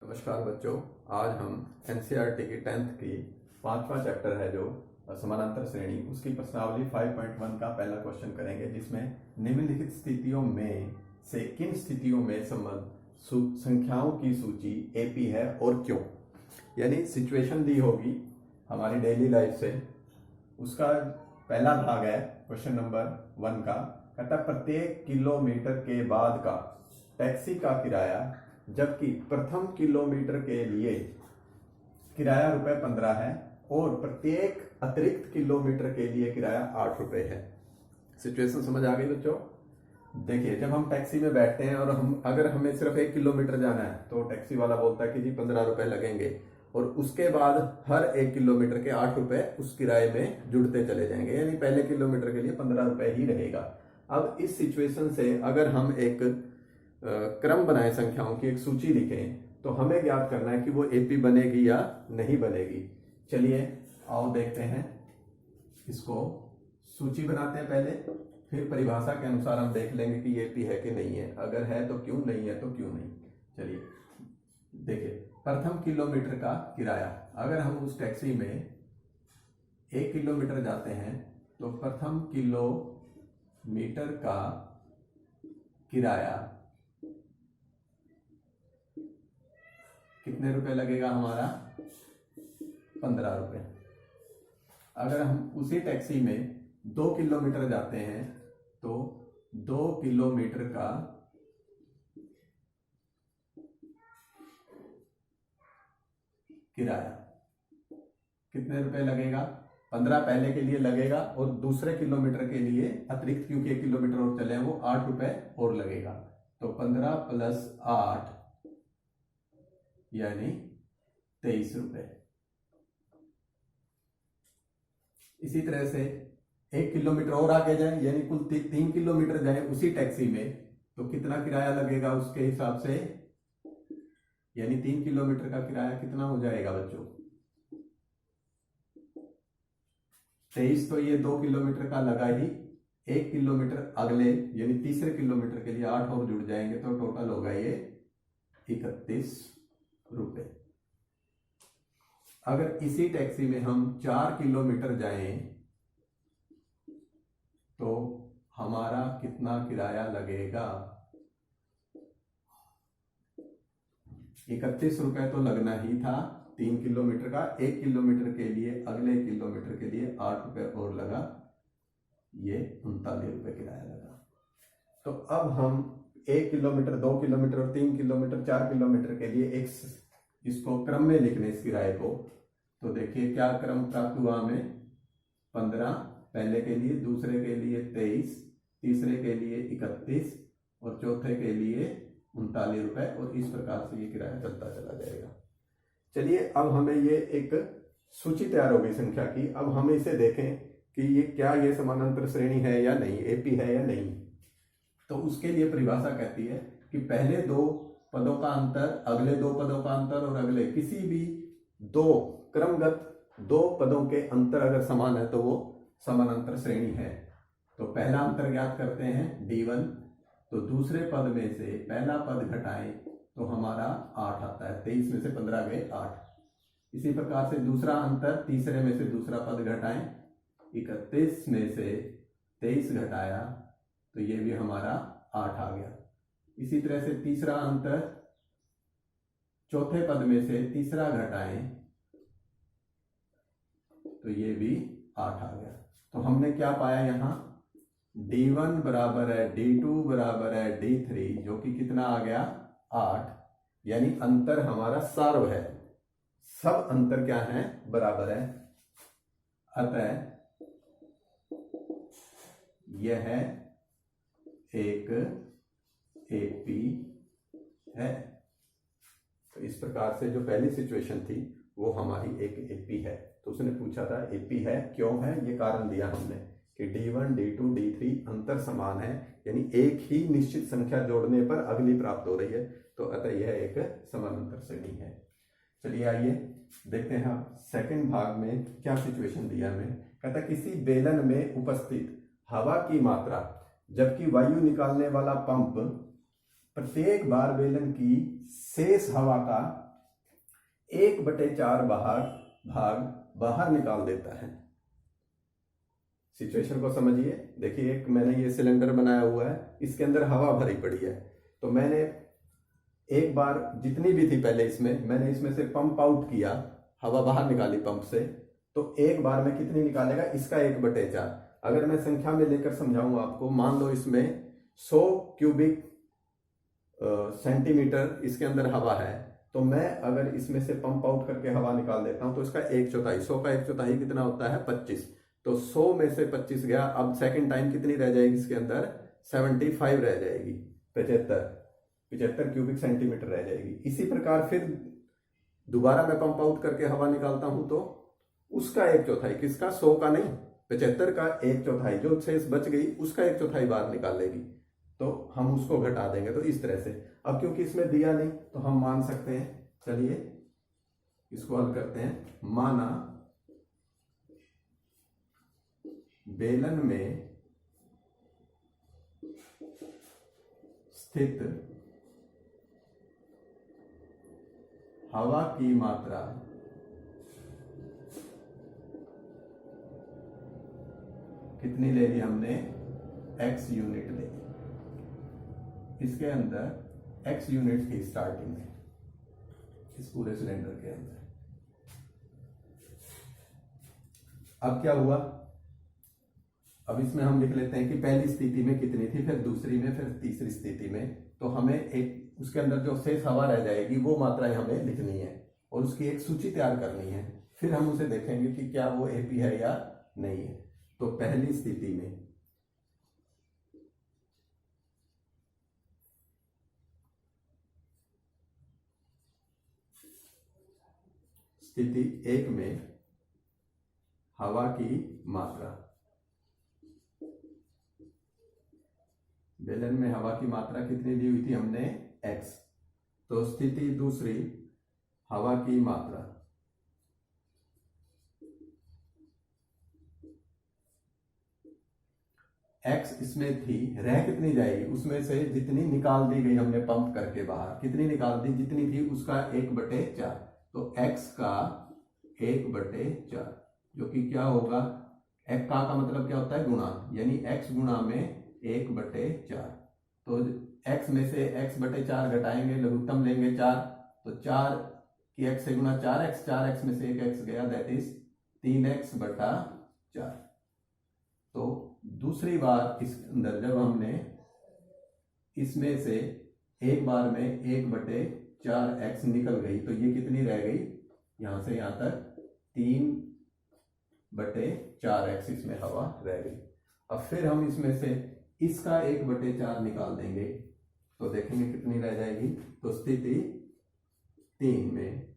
नमस्कार बच्चों, आज हम एनसीईआरटी की 10th की 5वां चैप्टर है जो समानांतर श्रेणी, उसकी प्रश्नावली 5.1 का पहला क्वेश्चन करेंगे, जिसमें निम्नलिखित स्थितियों में से किन स्थितियों में संबंध संख्याओं की सूची एपी है और क्यों। यानी सिचुएशन दी होगी हमारी डेली लाइफ से, उसका पहला भाग है क्वेश्चन नंबर 1 का। कहता प्रत्येक किलोमीटर के बाद का टैक्सी का किराया, जबकि प्रथम किलोमीटर के लिए किराया ₹15 है और प्रत्येक अतिरिक्त किलोमीटर के लिए किराया ₹8 है। सिचुएशन समझ आ गई बच्चों? देखिए, जब हम टैक्सी में बैठते हैं और अगर हमें सिर्फ 1 किलोमीटर जाना है तो टैक्सी वाला बोलता है कि जी ₹15 लगेंगे, और उसके बाद हर 1 किलोमीटर के ₹8 उस किराए में जुड़ते चले जाएंगे, यानी पहले किलोमीटर के लिए ₹15 ही रहेगा। अब इस सिचुएशन से अगर हम एक क्रम बनाए, संख्याओं की एक सूची लिखें, तो हमें ज्ञात करना है कि वो एपी बनेगी या नहीं बनेगी। चलिए आओ देखते हैं, इसको सूची बनाते हैं पहले, फिर परिभाषा के अनुसार हम देख लेंगे कि एपी है कि नहीं है, अगर है तो क्यों, नहीं है तो क्यों नहीं। चलिए देखिए, प्रथम किलोमीटर का किराया, अगर हम उस टैक्सी में 1 किलोमीटर जाते हैं तो प्रथम किलोमीटर का किराया कितने रुपए लगेगा हमारा? ₹15। अगर हम उसी टैक्सी में 2 किलोमीटर जाते हैं तो 2 किलोमीटर का किराया कितने रुपए लगेगा? 15 पहले के लिए लगेगा और दूसरे किलोमीटर के लिए अतिरिक्त, क्योंकि 1 किलोमीटर और चले हैं, वो ₹8 और लगेगा। तो 15 + 8 यानी ₹23। इसी तरह से 1 किलोमीटर और आगे जाए, यानी कुल 3 किलोमीटर जाए उसी टैक्सी में, तो कितना किराया लगेगा उसके हिसाब से, यानी 3 किलोमीटर का किराया कितना हो जाएगा बच्चों? 23। तो ये 2 किलोमीटर का लगा ही, 1 किलोमीटर अगले यानी तीसरे किलोमीटर के लिए 8 और जुड़ जाएंगे, तो टोटल होगा ये ₹31। अगर इसी टैक्सी में हम 4 किलोमीटर जाएं तो हमारा कितना किराया लगेगा? ₹31 तो लगना ही था 3 किलोमीटर का। 1 किलोमीटर के लिए, अगले किलोमीटर के लिए ₹8 और लगा, ये ₹39 किराया लगा। तो अब हम 1 किलोमीटर, 2 किलोमीटर और 3 किलोमीटर, 4 किलोमीटर के लिए एक इसको क्रम में लिखने इस किराए को, तो देखिए क्या क्रम प्राप्त हुआ हमें? 15 पहले के लिए, दूसरे के लिए 23, तीसरे के लिए 31 और चौथे के लिए ₹39, और इस प्रकार से ये किराया चलता चला जाएगा। चलिए अब हमें ये एक सूची तैयार हो गई संख्या की। अब हम इसे देखें कि ये क्या, ये समानांतर श्रेणी है या नहीं, एपी है या नहीं। तो उसके लिए परिभाषा कहती है कि पहले 2 पदों का अंतर, अगले 2 पदों का अंतर और अगले किसी भी 2 क्रमगत 2 पदों के अंतर अगर समान है तो वो समानांतर श्रेणी है। तो पहला अंतर ज्ञात करते हैं D1, तो दूसरे पद में से पहला पद घटाएं तो हमारा 8 आता है। 23 में से 15 गए 8। इसी प्रकार से दूसरा अंतर, तीसरे में से दूसरा पद घटाएं, 31 में से 23 घटाया तो ये भी हमारा 8 आ गया। इसी तरह से तीसरा अंतर, चौथे पद में से तीसरा घटाएं तो ये भी 8 आ गया। तो हमने क्या पाया यहाँ? D1 बराबर है D2 बराबर है D3, जो कि कितना आ गया? 8। यानी अंतर हमारा सार्व है, सब अंतर क्या है? बराबर है। अतः यह एक एपी है। तो इस प्रकार से जो पहली सिचुएशन थी वो हमारी एक एपी है। तो उसने पूछा था एपी है, क्यों है? ये कारण दिया हमने कि D1, D2, D3 अंतर समान है, यानी एक ही निश्चित संख्या जोड़ने पर अगली प्राप्त हो रही है, तो अतः यह एक समानांतर श्रेणी है। चलिए आइए देखते हैं सेकंड भाग में क्या सिचुएशन दिया हमें। कहता किसी बेलन में उपस्थित हवा की मात्रा, जबकि वायु निकालने वाला पंप प्रत्येक बार बेलन की शेष हवा का 1/4 भाग बाहर निकाल देता है। सिचुएशन को समझिए। देखिए, एक मैंने ये सिलेंडर बनाया हुआ है, इसके अंदर हवा भरी पड़ी है, तो मैंने एक बार जितनी भी थी पहले इसमें, मैंने इसमें से पंप आउट किया, हवा बाहर निकाली पंप से, तो एक बार में कितनी निकालेगा, इसका 1/4। अगर मैं संख्या में लेकर समझाऊं आपको, मान लो इसमें 100 क्यूबिक सेंटीमीटर इसके अंदर हवा है, तो मैं अगर इसमें से पंप आउट करके हवा निकाल देता हूं तो इसका 1/4, 100 का 1/4 कितना होता है, 25। तो 100 में से 25 गया, अब सेकंड टाइम कितनी रह जाएगी इसके अंदर, 75 रह जाएगी, 75 क्यूबिक सेंटीमीटर रह जाएगी। इसी प्रकार फिर दोबारा मैं पंप आउट करके हवा निकालता हूं तो उसका 1/4, किसका, 100 का नहीं, 75 का 1/4, जो शेष बच गई उसका 1/4 बाहर निकाल लेगी, तो हम उसको घटा देंगे। तो इस तरह से, अब क्योंकि इसमें दिया नहीं तो हम मान सकते हैं, चलिए इसको हल करते हैं। माना बेलन में स्थित हवा की मात्रा कितनी ले ली हमने, x यूनिट ले ली। इसके अंदर x यूनिट थी स्टार्टिंग में, इस पूरे सिलेंडर के अंदर। अब क्या हुआ, अब इसमें हम लिख लेते हैं कि पहली स्थिति में कितनी थी, फिर दूसरी में, फिर तीसरी स्थिति में। तो हमें एक उसके अंदर जो शेष हवा रह जाएगी वो मात्राएं हमें लिखनी है और उसकी एक सूची तैयार करनी है। फिर हम उसे देखेंगे कि क्या वो एपी है या नहीं है। तो पहली स्थिति में स्थिति 1 में हवा की मात्रा, बेलन में हवा की मात्रा कितनी दी हुई थी हमने, x। तो स्थिति दूसरी, हवा की मात्रा x इसमें थी, रह कितनी जाएगी, उसमें से जितनी निकाल दी गई हमने पंप करके बाहर, कितनी निकाल दी, जितनी थी उसका 1/4। तो x का 1/4, जो कि क्या होगा, x का मतलब क्या होता है, गुणा, यानी x गुणा में 1/4। तो x में से x/4 घटाएंगे, लघुत्तम लेंगे 4, तो 4 की x से गुणा 4x, 4x में से एक x गया, दैट इज 3x/4। तो दूसरी बार इस अंदर जब हमने इसमें से एक बार में 1/4x निकल गई, तो ये कितनी रह गई, यहां से यहां तक 3/4x इसमें हवा रह गई। अब फिर हम इसमें से इसका 1/4 निकाल देंगे, तो देखेंगे कितनी रह जाएगी। तो स्थिति 3 में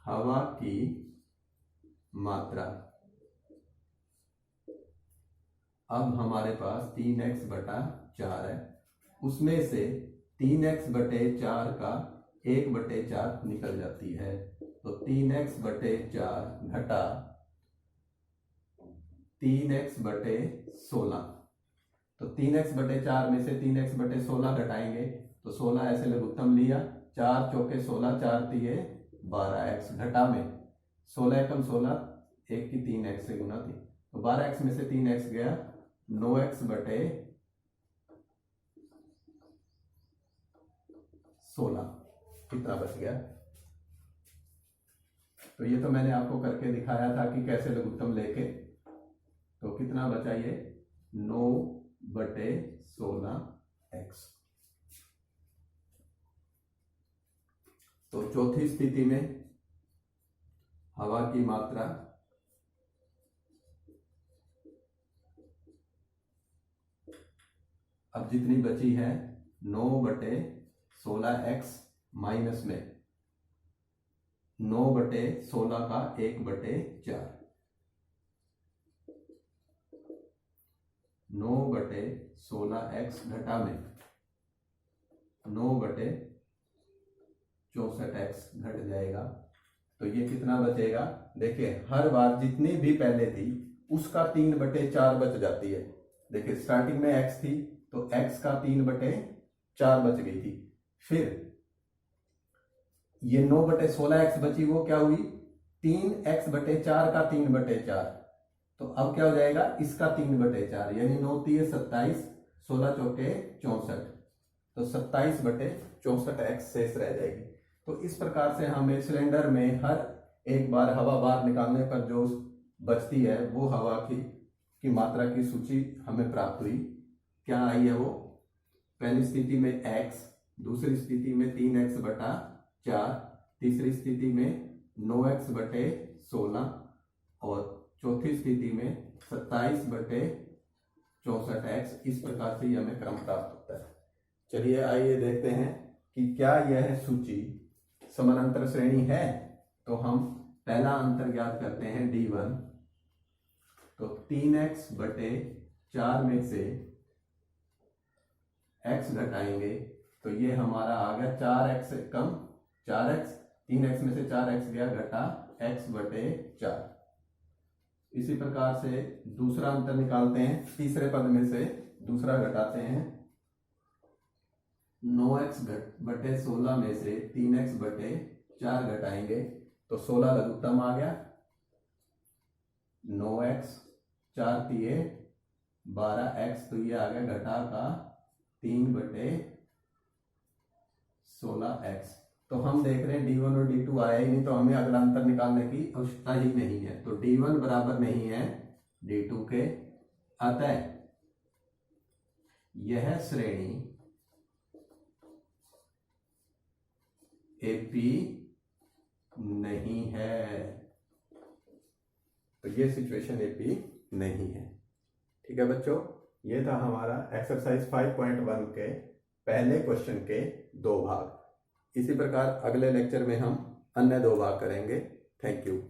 हवा की मात्रा, अब हमारे पास 3x/4 है, उसमें से 3x/4 का 1/4 निकल जाती है, तो 3x/4 घटा 3x/16। तो 3x/4 में से 3x/16 घटाएंगे तो 16 ऐसे लघुत्तम लिया, 4 चौके 16, 4 तिये 12x, घटा में 16 एकम 16, 1 की 3x से गुना थी, तो 12x में से 3x गया, 9x/16 कितना बच गया। तो ये तो मैंने आपको करके दिखाया था कि कैसे लघुत्तम लेके, तो कितना बचा ये, 9/16x। तो चौथी स्थिति में हवा की मात्रा, अब जितनी बची है 9/16x माइनस में 9/16 का 1/4, 9/16x घटा में 9/64x घट जाएगा। तो ये कितना बचेगा, देखिए हर बार जितनी भी पहले थी उसका 3/4 बच जाती है। देखिए स्टार्टिंग में x थी तो x का 3/4 बच गई थी, फिर ये 9/16 x बची, वो क्या हुई 3x/4 का 3/4। तो अब क्या हो जाएगा इसका 3/4, यानी 9×3 27, 16×4 64, तो 27/64 x शेष रह जाएगी। तो इस प्रकार से हमें सिलेंडर में हर एक बार हवा बाहर निकालने पर जो बचती है वो हवा की मात्रा की सूची हमें प्राप्त हुई। क्या आई है वो, पहली स्थिति में x, दूसरी स्थिति में 3x/4, तीसरी स्थिति में 9x/16 और चौथी स्थिति में 27/64x। इस प्रकार से हमें क्रम प्राप्त होता है। चलिए आइए देखते हैं कि क्या यह सूची समानांतर श्रेणी है। तो हम पहला अंतर ज्ञात करते हैं d1। तो 3x/4 में से x घटाएंगे तो ये हमारा आ गया 4x से कम 4x, 3x में से 4x गया घटा x/4। इसी प्रकार से दूसरा अंतर निकालते हैं, तीसरे पद में से दूसरा घटाते हैं, 9x/16 में से 3x/4 घटाएंगे तो 16 लघुत्तम आ गया, 9x, 4×3 12x, तो ये आ गया घटा का 3/16x। तो हम देख रहे हैं d1 और d2 आया ही नहीं, तो हमें अगला अंतर निकालने की आवश्यकता ही नहीं है। तो d1 बराबर नहीं है d2 के, अतः यह श्रेणी AP नहीं है। तो ये सिचुएशन AP नहीं है। ठीक है बच्चों, ये था हमारा एक्सरसाइज 5.1 के पहले क्वेश्चन के 2 भाग। इसी प्रकार अगले लेक्चर में हम अन्य 2 भाग करेंगे। Thank you.